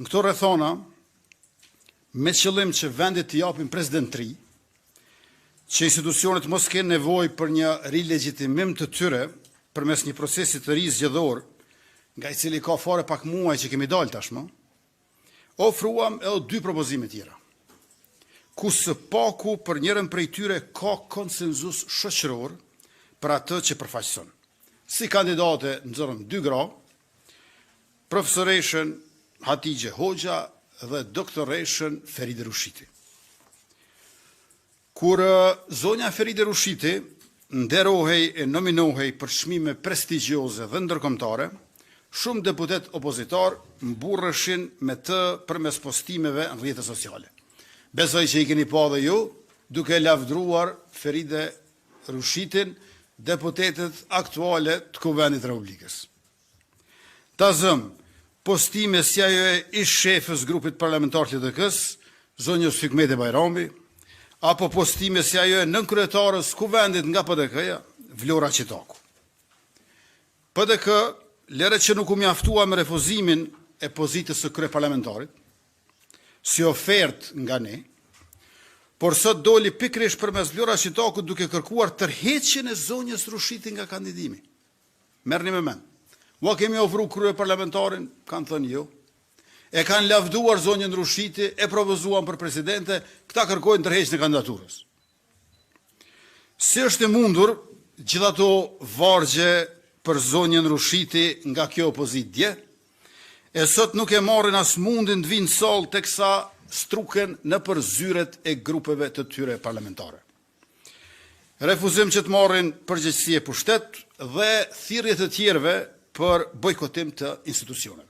Në këto rrethona, me qëllim që vendit të japin presidentri, që institucionet mos kenë nevojë për një rilegjitimim të tyre përmes një procesi të ri zgjedhor, nga i cili ka fare pak muaj që kemi dalë tashmë, ofruam edhe 2 propozime tjera, ku së paku për njërin prej tyre ka konsenzus shoqëror për atë që përfaqëson. Si kandidate nxorëm 2 gra, profesoreshën Hatixhe Hoxha dhe doktoreshën Feride Rushiti. Kur zonja Feride Rushiti nderohej e nominohej për çmime prestigjioze dhe ndërkombëtare, shumë deputet opozitar mburreshin me të përmes postimeve në rrjetet sociale. Besoj që i keni pa dhe ju, duke lavdruar Feride Rushitin, deputetet aktuale të Kuvendit Republikës. Ta zëm, postime si ajo e ish shefës grupit parlamentar të LDK-s, zonjës Hikmete Bajrami, apo postime si ajo e nënkryetares Kuvendit nga PDK-ja, Vlora Qitaku. PDK, lere që nuk u mjaftua me refuzimin e pozitës së kryeparlamentarit, si ofert nga ne, por sot doli pikrish përmes Vlora Qitaku duke kërkuar tërheqjen e zonjës Rushiti nga kandidimi. Merrni me mend. Ua kemi ofru kryeparlamentarin, kanë thënë jo. E kanë lavduar zonjën Rushiti, e propozuan për presidente, këta kërkojnë tërheqjen e kandidaturës. Si është e mundur gjithë ato vargje për zonjën Rushiti nga kjo opozitje, e sot nuk e marrin as mundin të vinë sallë teksa struken në për zyret e grupeve të tyre parlamentare. Refuzim që të marrin përgjegjësi e pushtet dhe thirrje të tjerëve për bojkotim të institucioneve.